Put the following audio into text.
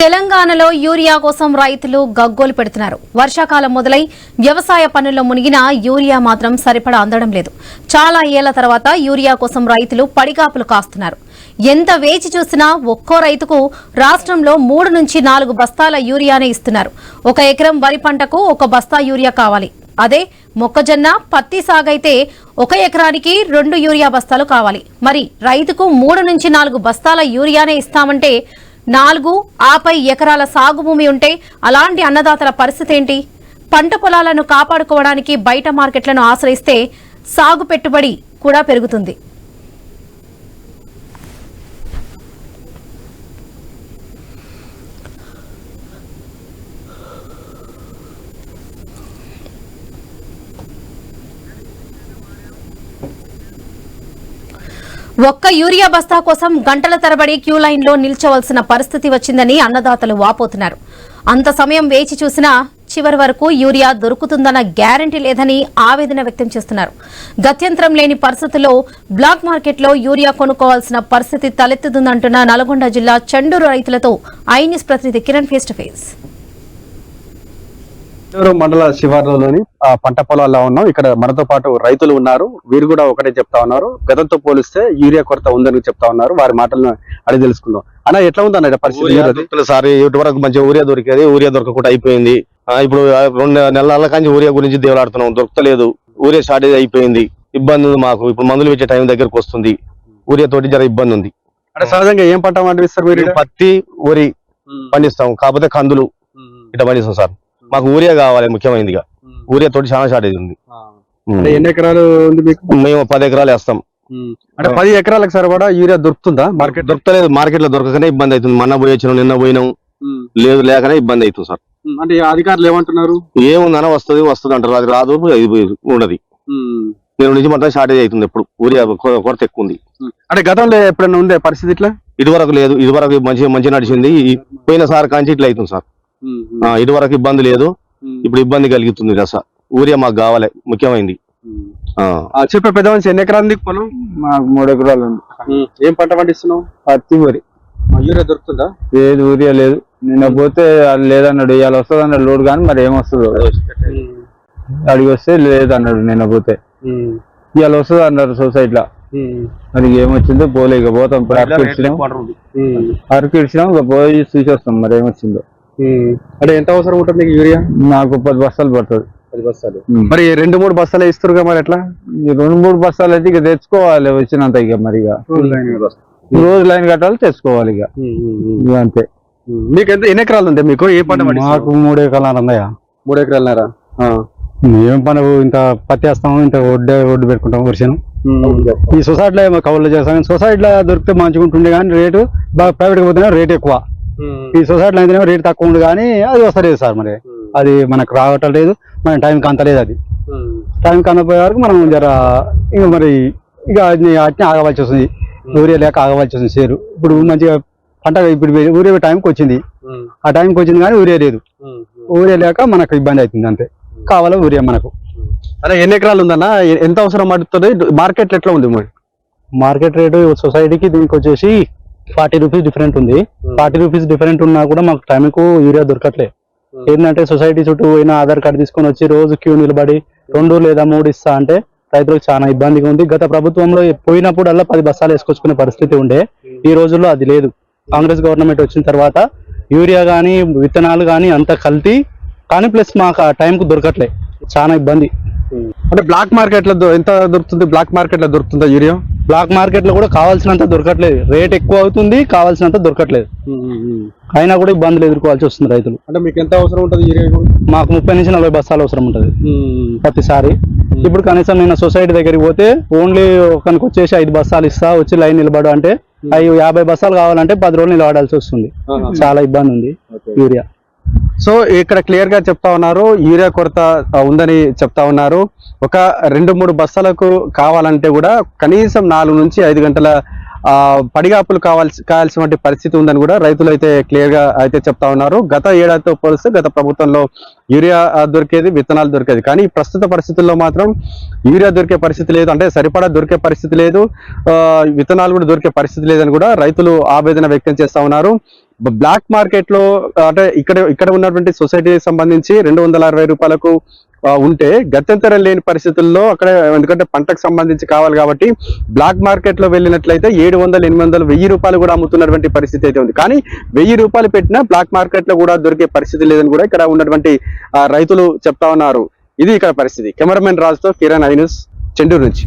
తెలంగాణలో యూరియా కోసం రైతులు గగ్గోలు పెడుతున్నారు. వర్షాకాలం మొదలై వ్యవసాయ పనుల్లో మునిగిన యూరియా మాత్రం సరిపడా అందడం లేదు. చాలా ఏళ్ల తర్వాత యూరియా కోసం రైతులు పడిగాపులు కాస్తున్నారు. ఎంత వేచి చూసినా ఒక్కో రైతుకు రాష్ట్రంలో 3 నుంచి 4 బస్తాల యూరియానే ఇస్తున్నారు. 1 ఎకరం వరి పంటకు 1 బస్తా యూరియా కావాలి. అదే మొక్కజొన్న, పత్తి సాగైతే 1 ఎకరానికి 2 యూరియా బస్తాలు కావాలి. మరి రైతుకు 3 నుంచి 4 బస్తాల యూరియానే ఇస్తామంటే 4 ఆపై ఎకరాల సాగు భూమి ఉంటే అలాంటి అన్నదాతల పరిస్థితి ఏంటి? పంట పొలాలను కాపాడుకోవడానికి బయట మార్కెట్లను ఆశ్రయిస్తే సాగు పెట్టుబడి కూడా పెరుగుతుంది. ఒక్క యూరియా బస్తా కోసం గంటల తరబడి క్యూ లైన్లో నిల్చోవలసిన పరిస్థితి వచ్చిందని అన్నదాతలు వాపోతున్నారు. అంత సమయం వేచి చూసినా చివరి వరకు యూరియా దొరుకుతుందన్న గ్యారంటీ లేదని ఆవేదన వ్యక్తం చేస్తున్నారు. గత్యంతరం లేని పరిస్థితుల్లో బ్లాక్ మార్కెట్లో యూరియా కొనుక్కోవాల్సిన పరిస్థితి తలెత్తుతుందంటున్న నల్గొండ జిల్లా చండూరు రైతులతో ఐన్యూస్ ప్రతినిధి కిరణ్ ఫేస్ టు ఫేస్. మండల శివార్లోని పంట పొలాల్లో ఉన్నాం. ఇక్కడ మనతో పాటు రైతులు ఉన్నారు. వీరు కూడా ఒకటే చెప్తా ఉన్నారు, గతంతో పోలిస్తే యూరియా కొరత ఉందని చెప్తా ఉన్నారు. వారి మాటలను అడిగి తెలుసుకుందాం. అన్న, ఎట్లా ఉందన్న పరిస్థితి? సార్ ఇటు వరకు మంచిగా యూరియా దొరికేది, యూరియా దొరకకుండా అయిపోయింది. ఇప్పుడు 2 నెలల కానీ యూరియా గురించి దేవులాడుతున్నాం, దొరకలేదు. యూరియా షార్టేజ్ అయిపోయింది, ఇబ్బంది ఉంది మాకు. ఇప్పుడు మందులు పెట్టే టైం దగ్గరకు వస్తుంది, యూరియా తోటి జర ఇబ్బంది ఉంది. అంటే సహజంగా ఏం పంట పండిస్తారు మీరు? పత్తి, వరి పండిస్తాం, కాకపోతే కందులు ఇట్లా పండిస్తాం సార్. మాకు యూరియా కావాలి ముఖ్యమైనదిగా. యూరియా తోటి చాలా షార్టేజ్ ఉంది. ఎన్ని ఎకరాలు ఉంది మీకు? మేము 10 ఎకరాలు వేస్తాం. అంటే 10 ఎకరాలకు సరిపడా యూరియా దొరుకుతుందా? మార్కెట్ దొరకలేదు, మార్కెట్ లో దొరకకనే ఇబ్బంది అవుతుంది. మొన్న పోయి వచ్చినాం, నిన్న పోయినాం, లేదు లేకనే ఇబ్బంది అవుతుంది సార్. అంటే అధికారులు ఏమంటున్నారు? ఏముందన్నా వస్తుంది అంటారు, అది రాదు, ఉండదు. నేను నుంచి మొత్తం షార్టేజ్ అవుతుంది. ఎప్పుడు యూరియా కొరత ఎక్కువ ఉంది. అంటే గతంలో ఎప్పుడైనా ఉందే పరిస్థితి ఇట్లా? ఇదివరకు లేదు, ఇదివరకు మంచిగా నడిచింది. పోయిన సార్ కాంచి ఇట్లా అవుతుంది సార్. ఇదివరకు ఇబ్బంది లేదు, ఇప్పుడు ఇబ్బంది కలుగుతుంది కదా సార్. యూరియా మాకు కావాలి, ముఖ్యమైనది. చెప్పే పెద్ద మనిషి, ఎన్ని ఎకరాలు నీకు పొలం? మాకు 3 ఎకరాలు ఉంది. ఏం పంట పండిస్తున్నావు? పత్తి, వరి. యూరియా దొరుకుతుందా? లేదు, యూరియా లేదు. నిన్న పోతే అది లేదన్నాడు, ఇవాళ వస్తుంది అన్నాడు లోడ్, కానీ మరి ఏమొస్తుందో అడిగి వస్తే లేదన్నాడు. నిన్న పోతే ఇవాళ వస్తుంది అన్నారు సొసైటీలో. మరి ఏమొచ్చిందో పోలే, ఇక పోతాం. అరకు ఇచ్చినాం, ఇక పోయి చూసి వస్తాం మరి ఏమొచ్చిందో. అంటే ఎంత అవసరం ఉంటుంది నీకు యూరియా? నాకు 10 బస్తాలు పడుతుంది. 10 బస్తాలు. మరి 2-3 బస్తాలు ఇస్తారు మరి ఎట్లా? 2-3 బస్తాలు అయితే ఇక తెచ్చుకోవాలి వచ్చినంత. ఇక మరి ఇక రోజు లైన్ కట్టాలి, తెచ్చుకోవాలి ఇక అంతే. మీకు ఎన్ని ఎకరాలు ఉంది మీకు? ఏ పంట? మాకు 3 ఎకరాలు ఉన్నాయా. 3 ఎకరాలన్నారా? ఏం పని, ఇంత పత్తి వేస్తాము, ఇంత ఒడ్డు పెట్టుకుంటాము వర్షం. ఈ సొసైటీలో ఏమో కవర్లు చేస్తాం. సొసైటీలో దొరికితే మంచిగా ఉంటుండే, కానీ రేటు బాగా ప్రైవేట్గా పోతేనే రేట్ ఎక్కువ. ఈ సొసైటీలో అయితేనే రేట్ తక్కువ ఉంది, కానీ అది వస్తలేదు సార్. మరి అది మనకు రావటం లేదు, మన టైంకి అంతలేదు. అది టైంకి అందపోయే వరకు మనం జర ఇక మరి ఇక అట్నే ఆగవలసి వస్తుంది. యూరియా లేక ఆగవలసి వస్తుంది షేరు. ఇప్పుడు మంచిగా పంట ఇప్పుడు యూరియా టైంకి వచ్చింది, ఆ టైంకి వచ్చింది, కానీ యూరియా లేదు. యూరియా లేక మనకు ఇబ్బంది అవుతుంది, అంతే. కావాలా యూరియా మనకు. అదే ఎన్ని ఎకరాలు ఉందన్న? ఎంత అవసరం పడుతుంది? మార్కెట్ ఎట్లా ఉంది? మరి మార్కెట్ రేటు సొసైటీకి దీనికి వచ్చేసి 40 రూపీస్ డిఫరెంట్ ఉంది. 40 రూపీస్ డిఫరెంట్ ఉన్నా కూడా మాకు టైంకు యూరియా దొరకట్లేదు. ఏంటంటే సొసైటీ చుట్టూ పోయిన ఆధార్ కార్డు తీసుకొని వచ్చి రోజు క్యూ నిలబడి 2 లేదా 3 ఇస్తా అంటే రైతులకు చాలా ఇబ్బందిగా ఉంది. గత ప్రభుత్వంలో పోయినప్పుడల్లా 10 బస్తాలు వేసుకొచ్చుకునే పరిస్థితి ఉండే. ఈ రోజుల్లో అది లేదు. కాంగ్రెస్ గవర్నమెంట్ వచ్చిన తర్వాత యూరియా కానీ విత్తనాలు కానీ అంత కల్తీ, కానీ ప్లస్ మాకు ఆ టైంకు దొరకట్లేదు, చాలా ఇబ్బంది. అంటే బ్లాక్ మార్కెట్ లో ఎంత దొరుకుతుంది? బ్లాక్ మార్కెట్ లో దొరుకుతుందా యూరియా? బ్లాక్ మార్కెట్ లో కూడా కావాల్సినంత దొరకట్లేదు, రేట్ ఎక్కువ అవుతుంది, కావాల్సినంత దొరకట్లేదు. అయినా కూడా ఇబ్బందులు ఎదుర్కోవాల్సి వస్తుంది రైతులు. అంటే మీకు ఎంత అవసరం ఉంటుంది యూరియా? మాకు 30 నుంచి 40 బస్తాలు అవసరం ఉంటుంది ప్రతిసారి. ఇప్పుడు కనీసం నేను సొసైటీ దగ్గరికి పోతే ఓన్లీ ఒకరికి వచ్చేసి 5 బస్తాలు ఇస్తా, వచ్చి లైన్ నిలబడు అంటే 50 బస్తాలు కావాలంటే 10 రోజులు నిలబడాల్సి వస్తుంది. చాలా ఇబ్బంది ఉంది యూరియా. సో ఇక్కడ క్లియర్ గా చెప్తా ఉన్నారు, యూరియా కొరత ఉందని చెప్తా ఉన్నారు. ఒక 2-3 బస్తాలకు కావాలంటే కూడా కనీసం 4 నుంచి 5 గంటల పడిగాపులు కావాల్సిన పరిస్థితి ఉందని కూడా రైతులు అయితే క్లియర్ గా అయితే చెప్తా ఉన్నారు. గత ఏడాదితో పోలిస్తే గత ప్రభుత్వంలో యూరియా దొరికేది, విత్తనాలు దొరికేది, కానీ ప్రస్తుత పరిస్థితుల్లో మాత్రం యూరియా దొరికే పరిస్థితి లేదు, అంటే సరిపడా దొరికే పరిస్థితి లేదు, విత్తనాలు కూడా దొరికే పరిస్థితి లేదని కూడా రైతులు ఆవేదన వ్యక్తం చేస్తా ఉన్నారు. బ్లాక్ మార్కెట్ లో అంటే ఇక్కడ ఉన్నటువంటి సొసైటీకి సంబంధించి 260 రూపాయలకు ఉంటే గత్యంతరం లేని పరిస్థితుల్లో అక్కడ, ఎందుకంటే పంటకు సంబంధించి కావాలి కాబట్టి బ్లాక్ మార్కెట్ లో వెళ్ళినట్లయితే 700, 800, 1000 రూపాయలు కూడా అమ్ముతున్నటువంటి పరిస్థితి అయితే ఉంది. కానీ 1000 రూపాయలు పెట్టినా బ్లాక్ మార్కెట్ లో కూడా దొరికే పరిస్థితి లేదని కూడా ఇక్కడ ఉన్నటువంటి రైతులు చెప్తా ఉన్నారు. ఇది ఇక్కడ పరిస్థితి. కెమెరామెన్ రాజుతో కిరణ్, ఐ న్యూస్, చెండూరు నుంచి.